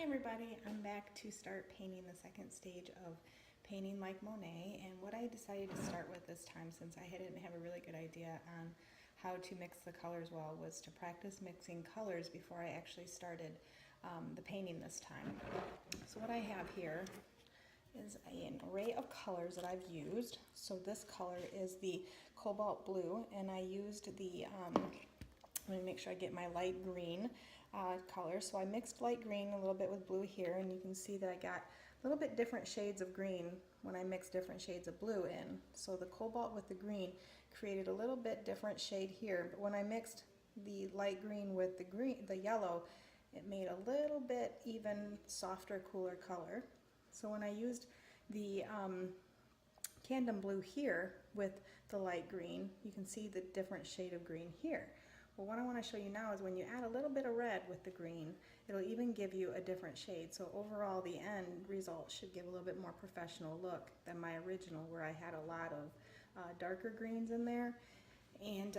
everybody, I'm back to start painting the second stage of painting like Monet, and what I decided to start with this time, since I didn't have a really good idea on how to mix the colors well, was to practice mixing colors before I actually started the painting this time. So what I have here is an array of colors that I've used. So this color is the cobalt blue, and I used the let me make sure I get my light green color. So I mixed light green a little bit with blue here, and you can see that I got a little bit different shades of green when I mixed different shades of blue in. So the cobalt with the green created a little bit different shade here, but when I mixed the light green with the yellow, it made a little bit even softer, cooler color. So when I used the Candom blue here with the light green, you can see the different shade of green here. Well, what I want to show you now is when you add a little bit of red with the green, it'll even give you a different shade. So overall, the end result should give a little bit more professional look than my original, where I had a lot of darker greens in there and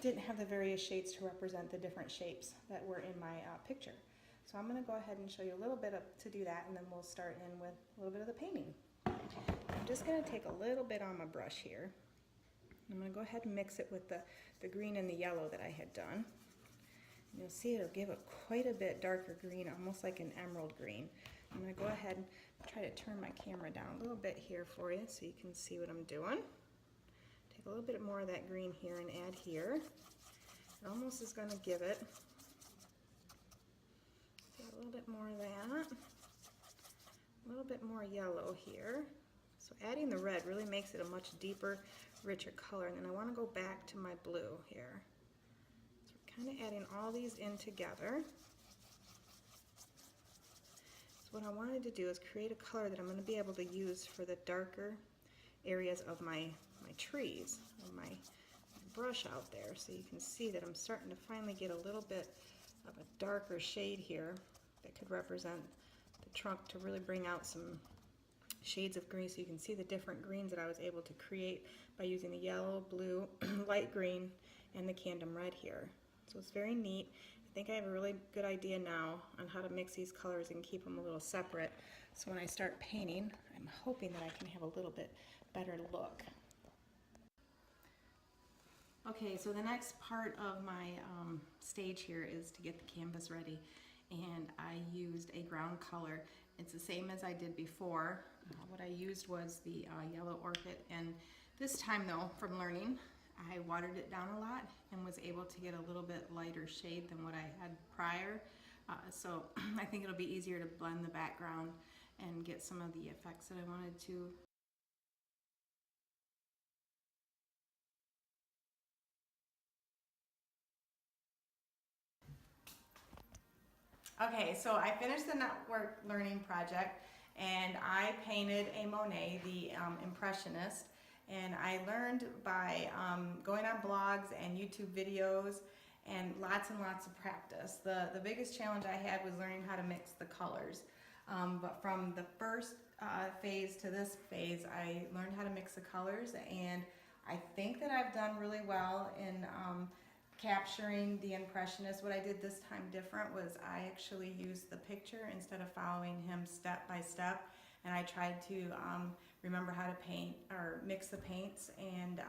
didn't have the various shades to represent the different shapes that were in my picture. So I'm going to go ahead and show you a little bit to do that, and then we'll start in with a little bit of the painting. I'm just going to take a little bit on my brush here. I'm going to go ahead and mix it with the green and the yellow that I had done. And you'll see it'll give it quite a bit darker green, almost like an emerald green. I'm going to go ahead and try to turn my camera down a little bit here for you so you can see what I'm doing. Take a little bit more of that green here and add here. It almost is going to give it a little bit more of that, a little bit more yellow here. So adding the red really makes it a much deeper, richer color. And then I want to go back to my blue here. So we're kind of adding all these in together. So what I wanted to do is create a color that I'm going to be able to use for the darker areas of my trees, of my brush out there. So you can see that I'm starting to finally get a little bit of a darker shade here that could represent the trunk to really bring out some shades of green, so you can see the different greens that I was able to create by using the yellow, blue, light green, and the Candom red here. So it's very neat. I think I have a really good idea now on how to mix these colors and keep them a little separate. So when I start painting, I'm hoping that I can have a little bit better look. Okay, so the next part of my stage here is to get the canvas ready, and I used a ground color. It's the same as I did before. What I used was the yellow orchid, and this time though, from learning, I watered it down a lot and was able to get a little bit lighter shade than what I had prior. So I think it'll be easier to blend the background and get some of the effects that I wanted to. Okay, so I finished the network learning project, and I painted a Monet, the Impressionist, and I learned by going on blogs and YouTube videos and lots of practice. The biggest challenge I had was learning how to mix the colors, but from the first phase to this phase, I learned how to mix the colors, and I think that I've done really well in capturing the Impressionist. What I did this time different was I actually used the picture instead of following him step by step, and I tried to remember how to paint or mix the paints, and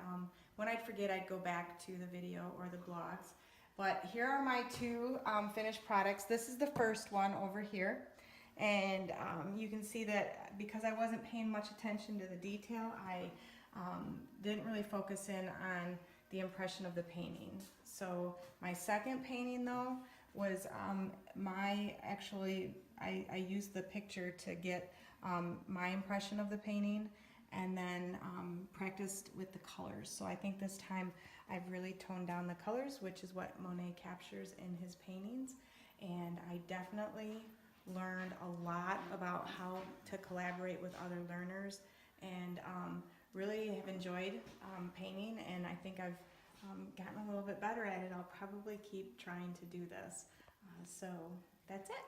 when I'd forget, I'd go back to the video or the blogs. But here are my two finished products. This is the first one over here, and you can see that because I wasn't paying much attention to the detail, I didn't really focus in on the impression of the painting. So my second painting though was I used the picture to get my impression of the painting, and then practiced with the colors. So I think this time I've really toned down the colors, which is what Monet captures in his paintings, and I definitely learned a lot about how to collaborate with other learners, and really have enjoyed painting, and I think I've gotten a little bit better at it. I'll probably keep trying to do this. So that's it.